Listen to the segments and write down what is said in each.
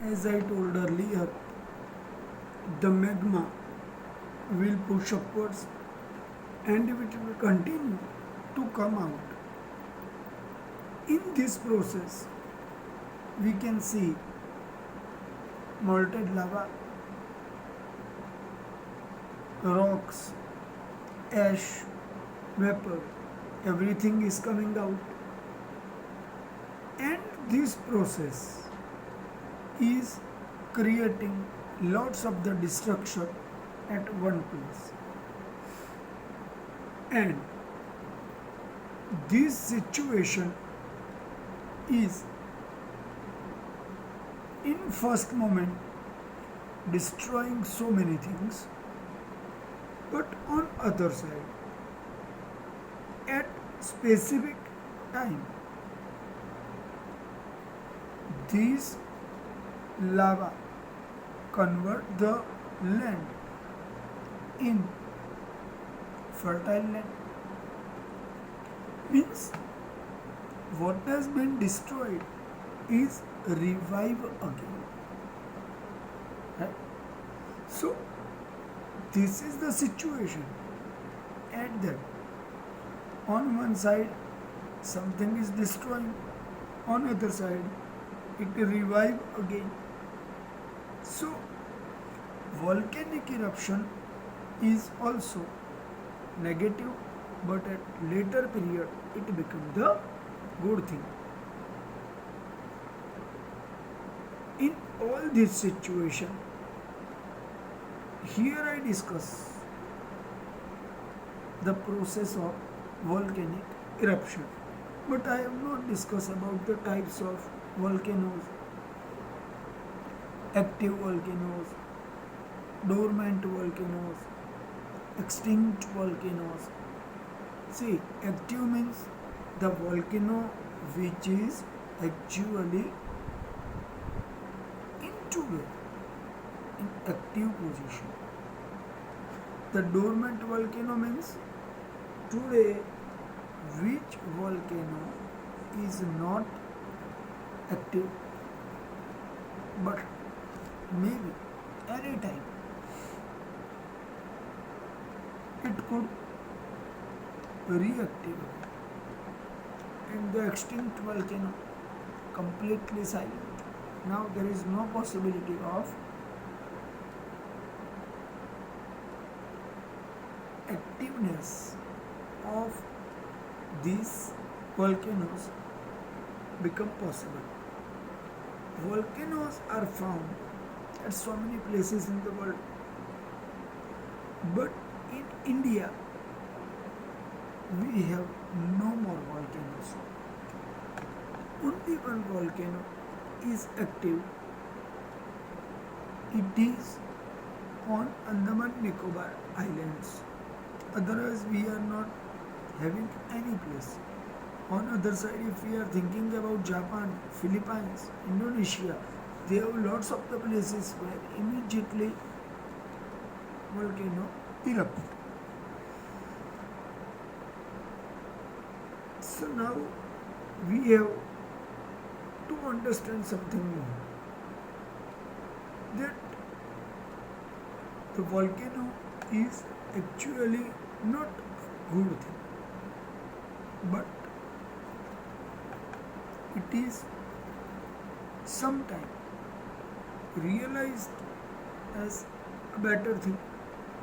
As I told earlier, the magma will push upwards and it will continue to come out. In this process, we can see molten lava, rocks, ash, vapor, everything is coming out. And this process is creating lots of the destruction at one place. And this situation is in first moment destroying so many things, but on other side at specific time these lava convert the land in fertile land. Means what has been destroyed is revive again. Right? So this is the situation at that. On one side something is destroying, on other side it revive again. So volcanic eruption is also negative, but at later period it becomes the good thing. In all this situation, here I discuss the process of volcanic eruption, but I have not discussed about the types of volcanoes, active volcanoes, dormant volcanoes, extinct volcanoes. See, active means the volcano which is actually in active position. The dormant volcano means today which volcano is not active, but maybe any time it could reactivate, and the extinct volcano completely silent. Now there is no possibility of activeness of these volcanoes become possible. Volcanoes are found at so many places in the world, but in India we have no more volcanoes. Only one volcano is active. It is on Andaman Nicobar Islands. Otherwise we are not having any place. On other side, if we are thinking about Japan, Philippines, Indonesia, they have lots of the places where immediately volcano erupt. So now we have to understand something more, that the volcano is actually not a good thing, but it is sometime realized as a better thing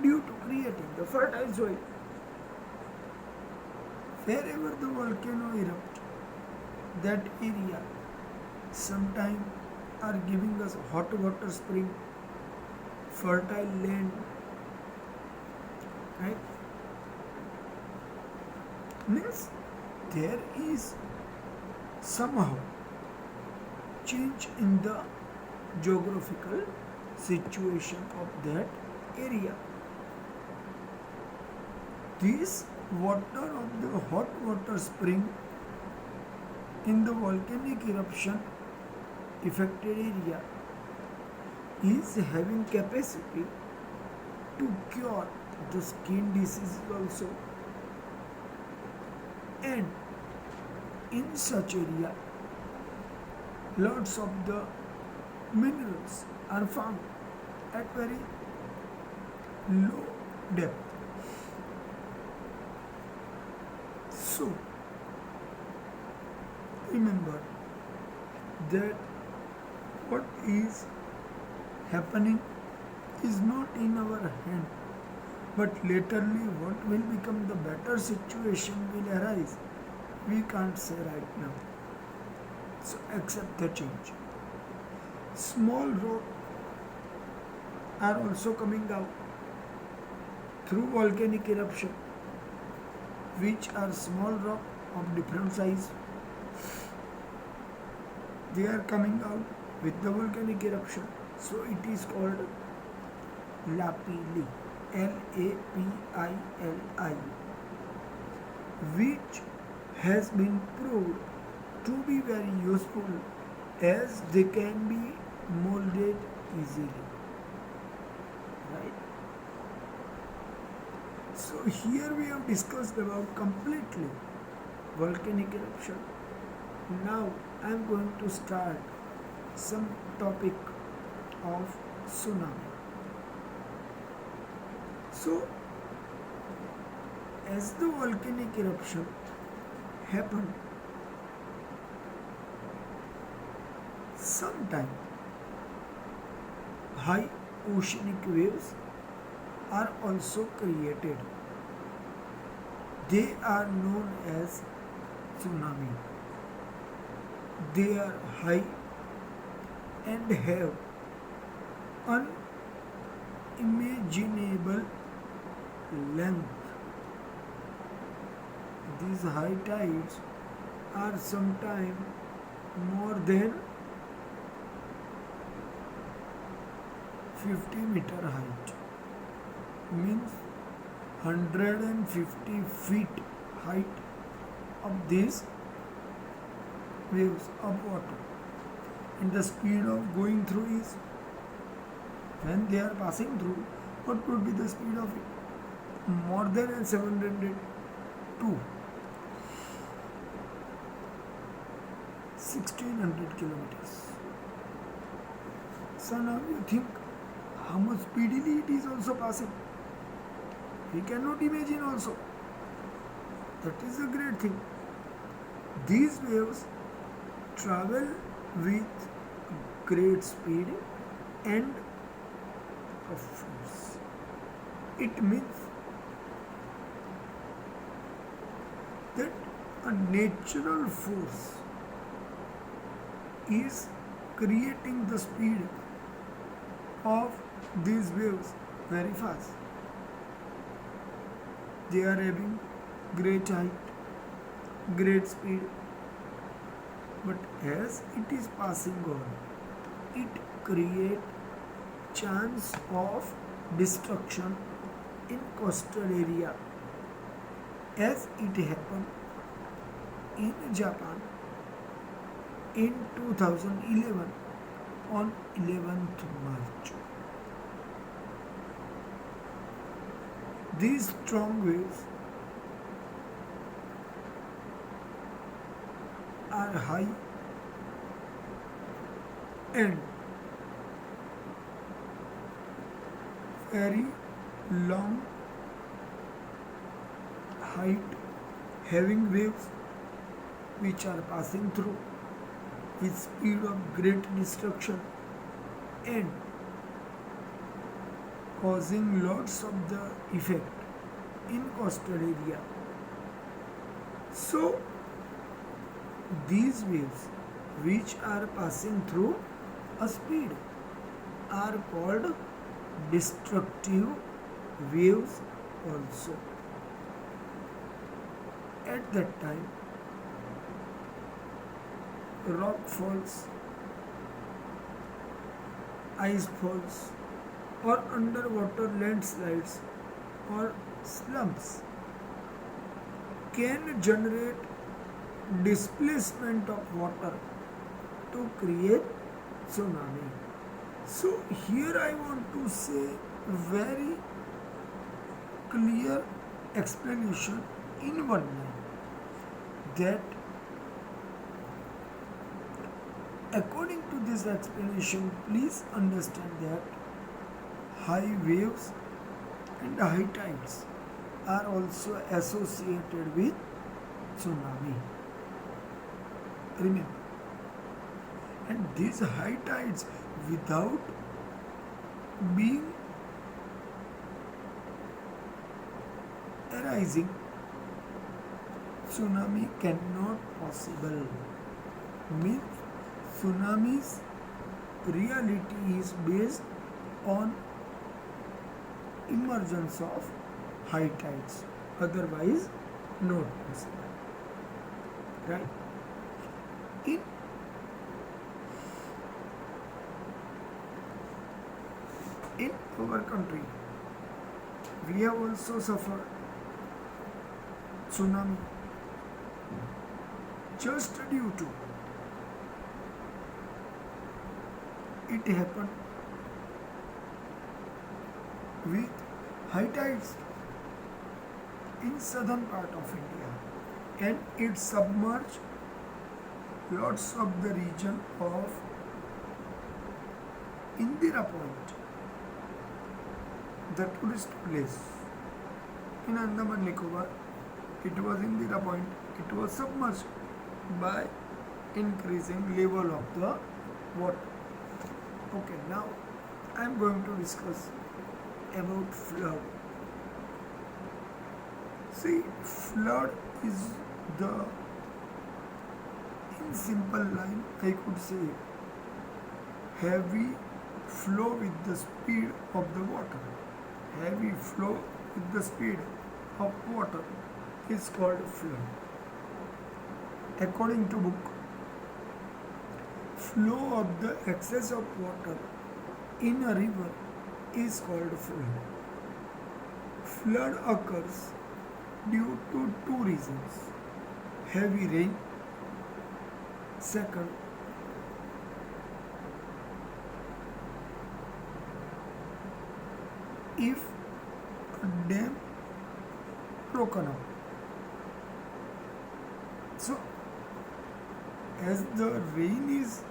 due to creating the fertile soil. Wherever the volcano erupts, that area sometime are giving us hot water spring, fertile land, right? Means there is somehow change in the geographical situation of that area. This water of the hot water spring in the volcanic eruption affected area is having capacity to cure the skin diseases also, and in such area lots of the minerals are found at very low depth. So remember that what is happening is not in our hand, but laterly what will become the better situation will arise. We can't say right now. So accept the change. Small rocks are also coming out through volcanic eruption, which are small rock of different size. They are coming out with the volcanic eruption. So it is called lapilli, Lapili, which has been proved to be very useful as they can be molded easily. Right? So here we have discussed about completely volcanic eruption. Now I am going to start some topic of tsunami. So as the volcanic eruption happened, sometime high oceanic waves are also created. They are known as tsunami. They are high and have unimaginable length. These high tides are sometimes more than 50-meter height, means 150 feet height of these waves of water, and the speed of going through is, when they are passing through, what would be the speed of it? More than 702, 1600 kilometers. So now you think how much speedily it is also passing. We cannot imagine also. That is a great thing. These waves travel with great speed and of force. It means that a natural force is creating the speed of these waves very fast. They are having great height, great speed, but as it is passing on, it creates chance of destruction in coastal area, as it happened in Japan in 2011 on 11th March. These strong waves are high and very long height, having waves which are passing through with speed of great destruction and causing lots of the effect in coastal area. So these waves which are passing through a speed are called destructive waves also. At that time, rock falls, ice falls, or underwater landslides or slumps can generate displacement of water to create tsunami. So here I want to say very clear explanation in one line, that According to this explanation, please understand that high waves and high tides are also associated with tsunami. Remember, and these high tides, without being arising, tsunami cannot possible. Means tsunami's reality is based on emergence of high tides, otherwise not possible. Right? In in our country, we have also suffered tsunami just due to it happened with high tides in southern part of India, and it submerged lots of the region of Indira Point, the tourist place in Andaman Nicobar. It was Indira Point. It was submerged by increasing level of the water. Okay, now I am going to discuss about flood. See, flood is the, in simple line, I could say, heavy flow with the speed of the water. Heavy flow with the speed of water is called flood. According to book, flow of the excess of water in a river is called flood. Flood occurs due to two reasons: heavy rain, second, if a dam broken up. So, as the rain is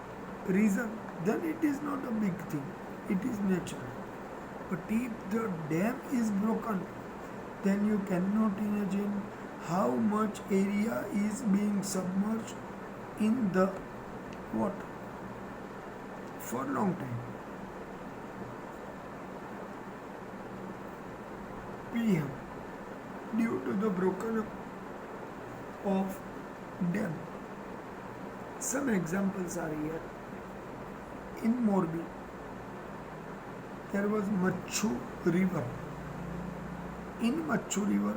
reason, then it is not a big thing, it is natural. But if the dam is broken, then you cannot imagine how much area is being submerged in the water for a long time. PM due to the broken up of dam. Some examples are here. In Morbi, there was Machu river. In Machu river,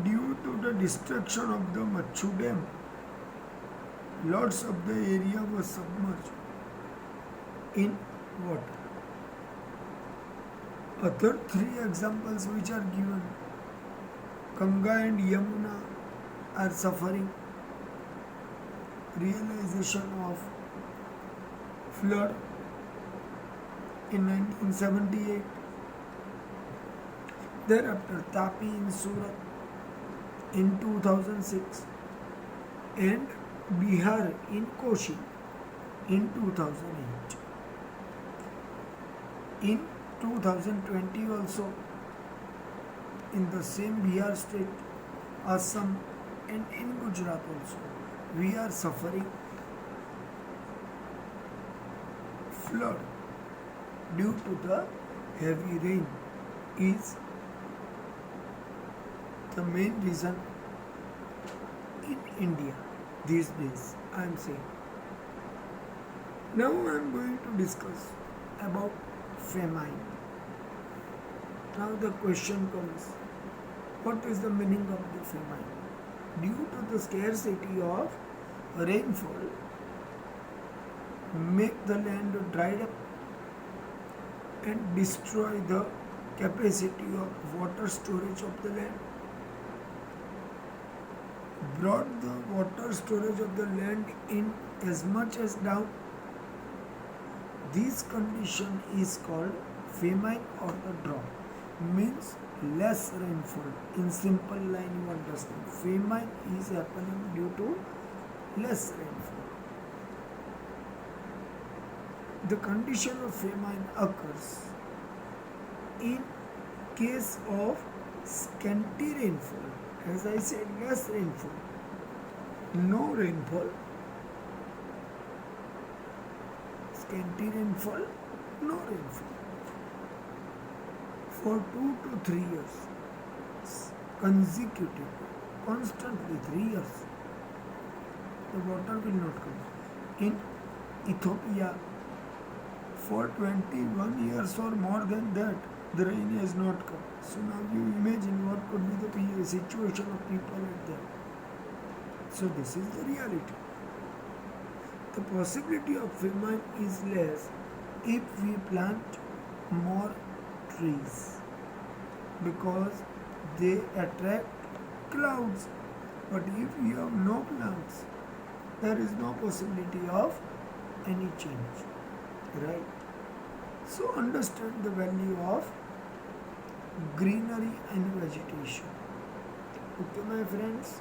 due to the destruction of the Machu dam, lots of the area was submerged in water. Other three examples which are given, Ganga and Yamuna are suffering realization of flood in 1978. Thereafter, Tapi in Surat in 2006 and Bihar in Koshi in 2008. In 2020 also, in the same Bihar state, Assam and in Gujarat also, we are suffering flood due to the heavy rain is the main reason in India these days, I am saying. Now I am going to discuss about famine. Now the question comes, what is the meaning of the famine? Due to the scarcity of rainfall, make the land dried up and destroy the capacity of water storage of the land. Brought the water storage of the land in as much as down. This condition is called famine or the drought. Means less rainfall. In simple line you understand. Famine is happening due to less rainfall. The condition of famine occurs in case of scanty rainfall, as I said, less rainfall, no rainfall, scanty rainfall, no rainfall for 2 to 3 years consecutively, constantly 3 years, the water will not come. In Ethiopia, for 21 years or more than that, the rain has not come. So now you imagine what could be the situation of people at there. So this is the reality. The possibility of famine is less if we plant more trees because they attract clouds. But if we have no plants, there is no possibility of any change, right? So understand the value of greenery and vegetation. Okay, my friends.